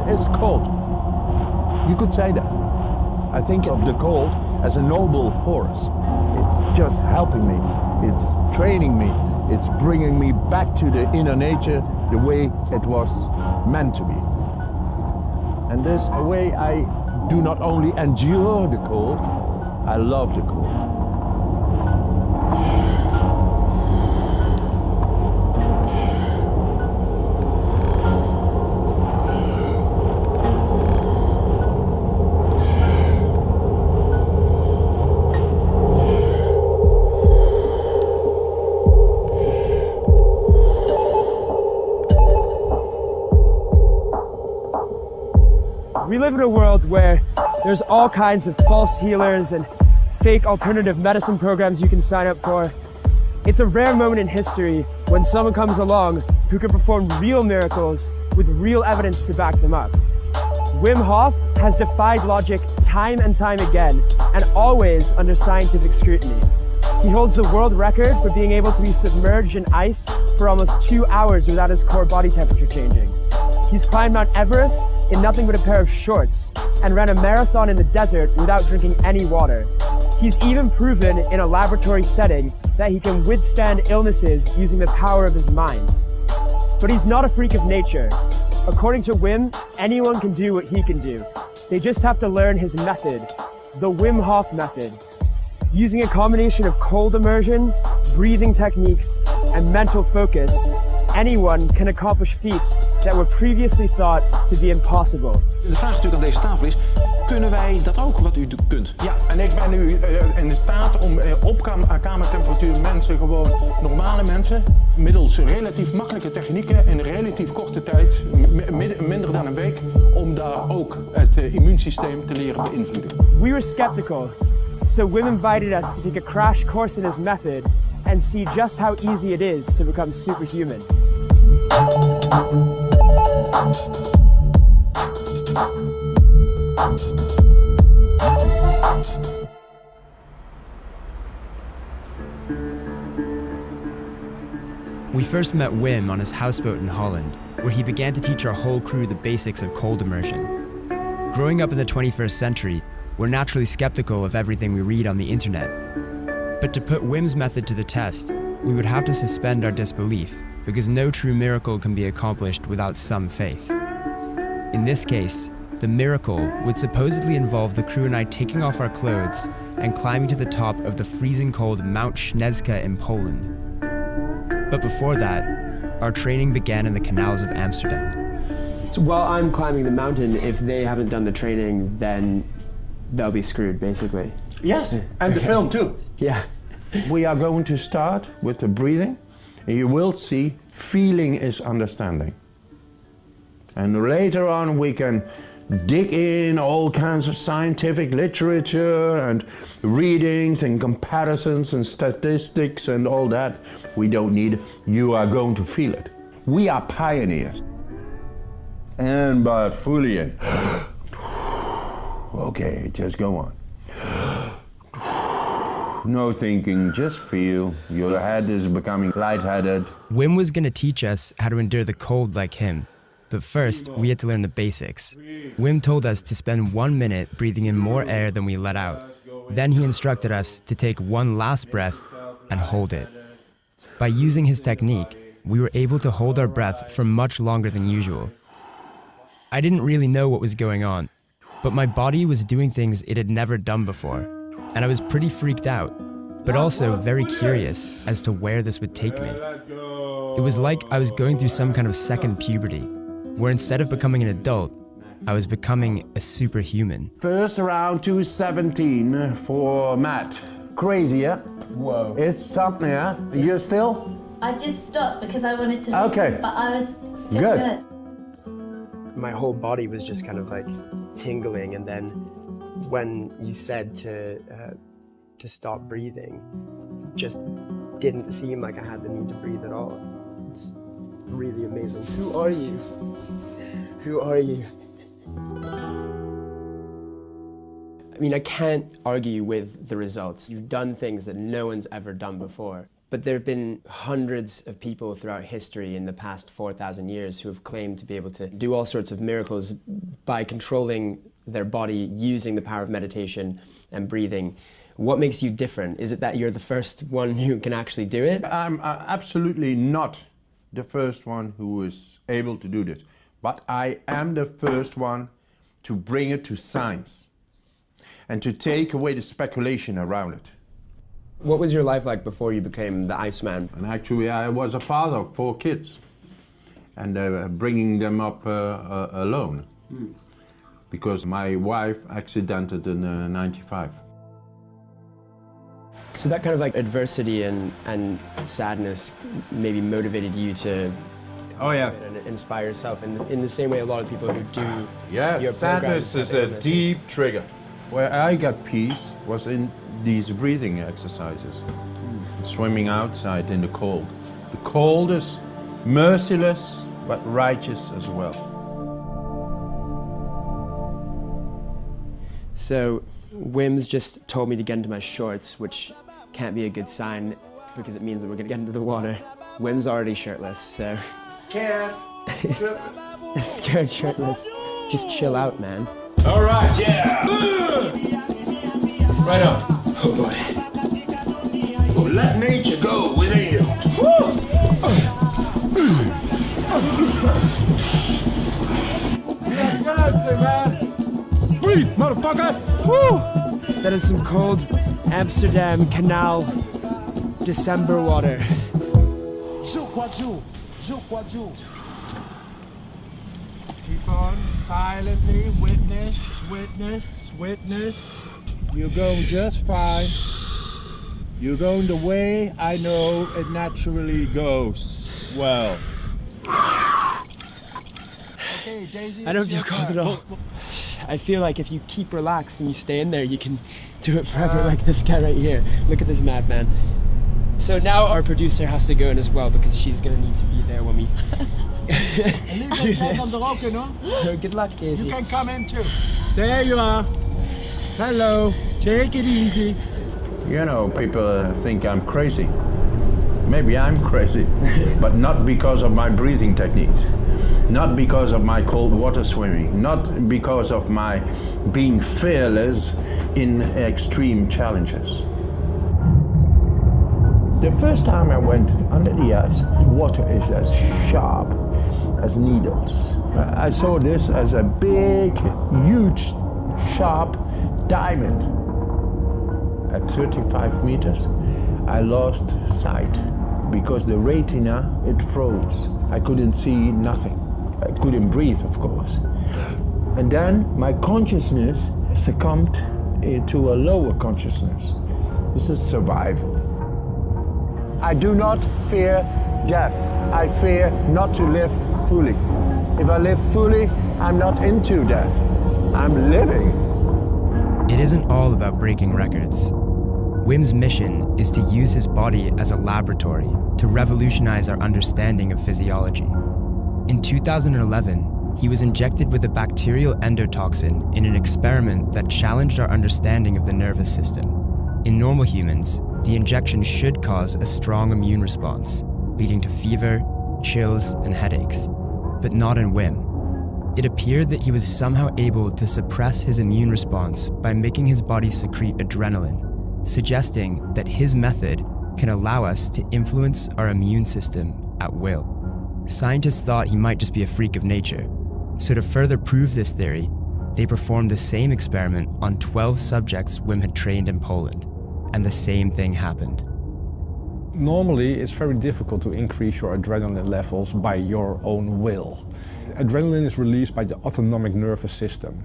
It's cold. You could say that. I think of the cold as a noble force. It's just helping me. It's training me. It's bringing me back to the inner nature the way it was meant to be. And this way I do not only endure the cold, I love the cold. We live in a world where there's all kinds of false healers and fake alternative medicine programs you can sign up for. It's a rare moment in history when someone comes along who can perform real miracles with real evidence to back them up. Wim Hof has defied logic time and time again, and always under scientific scrutiny. He holds the world record for being able to be submerged in ice for almost 2 hours without his core body temperature changing. He's climbed Mount Everest in nothing but a pair of shorts and ran a marathon in the desert without drinking any water. He's even proven in a laboratory setting that he can withstand illnesses using the power of his mind. But he's not a freak of nature. According to Wim, anyone can do what he can do. They just have to learn his method, the Wim Hof method. Using a combination of cold immersion, breathing techniques, and mental focus, anyone can accomplish feats that were previously thought to be impossible. De vraag natuurlijk aan deze tafel is, kunnen wij dat ook wat u kunt? Ja, en ik ben nu in de staat om op kamertemperatuur mensen, gewoon normale mensen, middels relatief makkelijke technieken in een relatief korte tijd, minder dan een week, om daar ook het immuunsysteem te leren beïnvloeden. We were skeptical, so Wim invited us to take a crash course in his method and see just how easy it is to become superhuman. We first met Wim on his houseboat in Holland, where he began to teach our whole crew the basics of cold immersion. Growing up in the 21st century, we're naturally skeptical of everything we read on the internet. But to put Wim's method to the test, we would have to suspend our disbelief, because no true miracle can be accomplished without some faith. In this case, the miracle would supposedly involve the crew and I taking off our clothes and climbing to the top of the freezing cold Mount Śnieżka in Poland. But before that, our training began in the canals of Amsterdam. So while I'm climbing the mountain, if they haven't done the training, then they'll be screwed, basically. Yes, and the film too. Yeah. We are going to start with the breathing, and you will see feeling is understanding. And later on we can dig in all kinds of scientific literature and readings and comparisons and statistics and all that. We don't need it. You are going to feel it. We are pioneers. And but fully in. Okay, just go on. No thinking, just feel. Your head is becoming lightheaded. Wim was going to teach us how to endure the cold like him. But first, we had to learn the basics. Wim told us to spend 1 minute breathing in more air than we let out. Then he instructed us to take one last breath and hold it. By using his technique, we were able to hold our breath for much longer than usual. I didn't really know what was going on, but my body was doing things it had never done before, and I was pretty freaked out, but also very curious as to where this would take me. It was like I was going through some kind of second puberty, where instead of becoming an adult, I was becoming a superhuman. First round 217 for Matt. Crazy, yeah? Whoa. It's something, yeah? You're still? I just stopped because I wanted to listen, Okay. but I was still good. My whole body was just kind of like tingling, and then when you said to stop breathing, just didn't seem like I had the need to breathe at all. It's really amazing. Who are you? Who are you? I mean, I can't argue with the results. You've done things that no one's ever done before. But there have been hundreds of people throughout history in the past 4,000 years who have claimed to be able to do all sorts of miracles by controlling their body using the power of meditation and breathing. What makes you different? Is it that you're the first one who can actually do it? I'm absolutely not the first one who is able to do this, but I am the first one to bring it to science and to take away the speculation around it. What was your life like before you became the Iceman? And actually, I was a father of 4 kids, and bringing them up alone, because my wife accidented in '95. So that kind of like adversity and sadness maybe motivated you to Oh yes. and inspire yourself in the same way a lot of people who do Yes, your sadness programs is have a illnesses. deep trigger. Where I got peace was in these breathing exercises. Swimming outside in the cold. The cold is merciless, but righteous as well. So Wim's just told me to get into my shorts, which can't be a good sign because it means that we're gonna get into the water. Wim's already shirtless, so Scared, shirtless. scared shirtless. Just chill out, man. All right, yeah. Right on. Oh boy. Oh, let nature go within you. Breathe, motherfucker! Woo! That is some cold Amsterdam Canal December water. Keep on silently, witness, witness, witness. You're going just fine. You're going the way I know it naturally goes. Well. Okay, Daisy. I don't it's feel your cold turn. at all. I feel like if you keep relaxed and you stay in there, you can do it forever like this guy right here. Look at this madman. So now our producer has to go in as well because she's gonna need to be there when we En lieve, jij kan er ook in hoor. So good luck, You Daisy. can come in too. There you are. Hello. Take it easy. You know, people think I'm crazy. Maybe I'm crazy, but not because of my breathing techniques. Not because of my cold water swimming. Not because of my being fearless in extreme challenges. The first time I went under the ice, water is as sharp as needles. I saw this as a big, huge, sharp diamond. At 35 meters, I lost sight because the retina, it froze. I couldn't see nothing. I couldn't breathe, of course. And then my consciousness succumbed into a lower consciousness. This is survival. I do not fear death. I fear not to live fully. If I live fully, I'm not into death. I'm living. It isn't all about breaking records. Wim's mission is to use his body as a laboratory to revolutionize our understanding of physiology. In 2011, he was injected with a bacterial endotoxin in an experiment that challenged our understanding of the nervous system. In normal humans, the injection should cause a strong immune response, leading to fever, chills, and headaches, but not in Wim. It appeared that he was somehow able to suppress his immune response by making his body secrete adrenaline, suggesting that his method can allow us to influence our immune system at will. Scientists thought he might just be a freak of nature, so to further prove this theory, they performed the same experiment on 12 subjects Wim had trained in Poland, and the same thing happened. Normally, it's very difficult to increase your adrenaline levels by your own will. Adrenaline is released by the autonomic nervous system.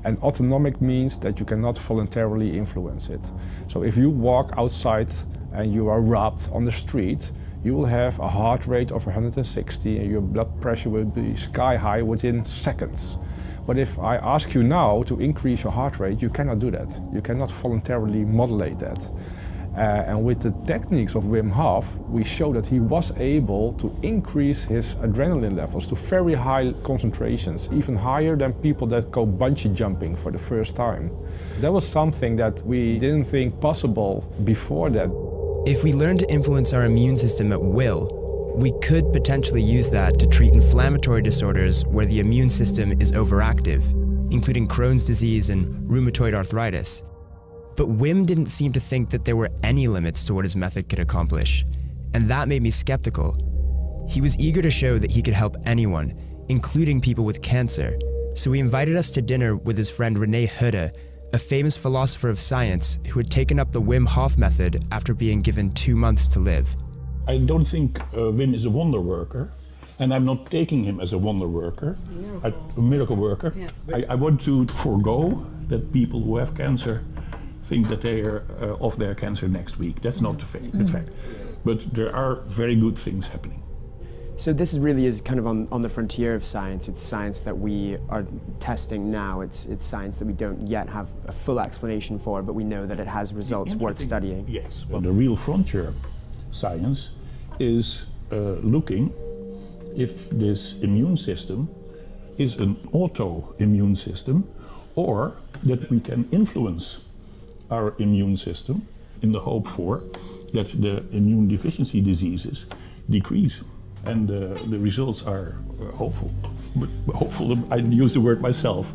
And autonomic means that you cannot voluntarily influence it. So if you walk outside and you are robbed on the street, you will have a heart rate of 160 and your blood pressure will be sky high within seconds. But if I ask you now to increase your heart rate, you cannot do that. You cannot voluntarily modulate that. And with the techniques of Wim Hof, we show that he was able to increase his adrenaline levels to very high concentrations, even higher than people that go bungee jumping for the first time. That was something that we didn't think possible before that. If we learn to influence our immune system at will, we could potentially use that to treat inflammatory disorders where the immune system is overactive, including Crohn's disease and rheumatoid arthritis. But Wim didn't seem to think that there were any limits to what his method could accomplish, and that made me skeptical. He was eager to show that he could help anyone, including people with cancer, so he invited us to dinner with his friend René Hudde, a famous philosopher of science who had taken up the Wim Hof method after being given 2 months to live. I don't think Wim is a wonder worker, and I'm not taking him as a wonder worker, a miracle worker. Yeah. I want to forego that people who have cancer think that they are off their cancer next week. That's not the fact. But there are very good things happening. So this really is kind of on the frontier of science. It's science that we are testing now. It's science that we don't yet have a full explanation for, but we know that it has results worth studying. Yes, well, the real frontier science is looking if this immune system is an autoimmune system, or that we can influence our immune system in the hope for that the immune deficiency diseases decrease. And the results are hopeful. But hopeful, I use the word myself.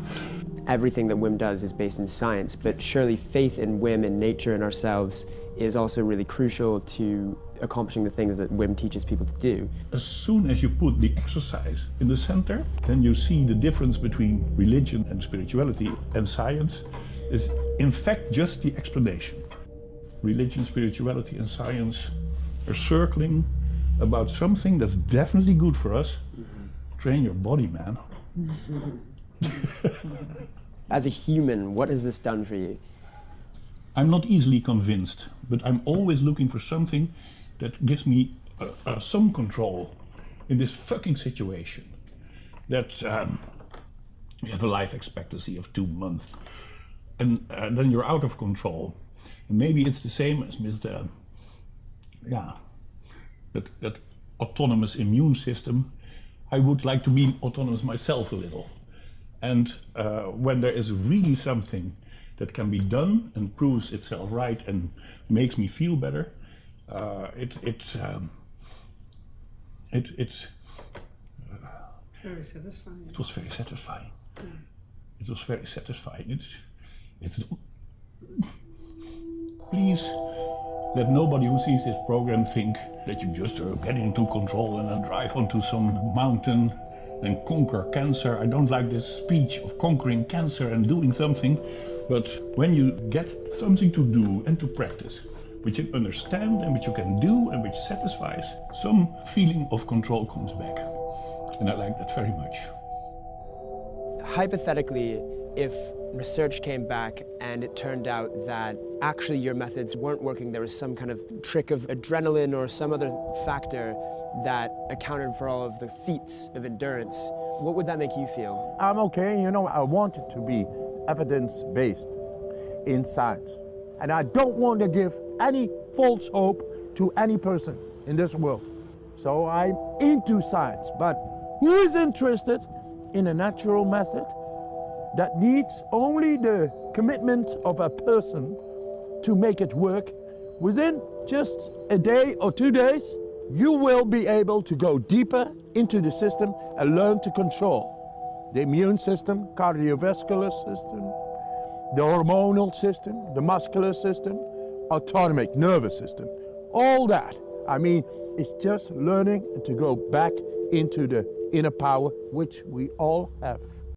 Everything that Wim does is based in science, but surely faith in Wim and nature and ourselves is also really crucial to accomplishing the things that Wim teaches people to do. As soon as you put the exercise in the center, then you see the difference between religion and spirituality and science is in fact just the explanation. Religion, spirituality and science are circling about something that's definitely good for us. Train your body, man. As a human, what has this done for you? I'm not easily convinced, but I'm always looking for something that gives me some control in this fucking situation. That you have a life expectancy of 2 months, and then you're out of control. And maybe it's the same as Mr. That autonomous immune system. I would like to be autonomous myself a little. And when there is really something that can be done and proves itself right and makes me feel better, it's very satisfying. It was very satisfying. It was very satisfying. It's please let nobody who sees this program think that you just are getting into control and then drive onto some mountain and conquer cancer. I don't like this speech of conquering cancer and doing something, but when you get something to do and to practice, which you understand and which you can do and which satisfies, some feeling of control comes back. And I like that very much. Hypothetically, if research came back and it turned out that actually your methods weren't working, there was some kind of trick of adrenaline or some other factor that accounted for all of the feats of endurance, what would that make you feel? I'm okay, I want it to be evidence-based in science. And I don't want to give any false hope to any person in this world. So I'm into science, but who is interested in a natural method that needs only the commitment of a person to make it work? Within just a day or 2 days, you will be able to go deeper into the system and learn to control the immune system, cardiovascular system, the hormonal system, the muscular system, autonomic nervous system. All that, it's just learning to go back into the inner power which we all have.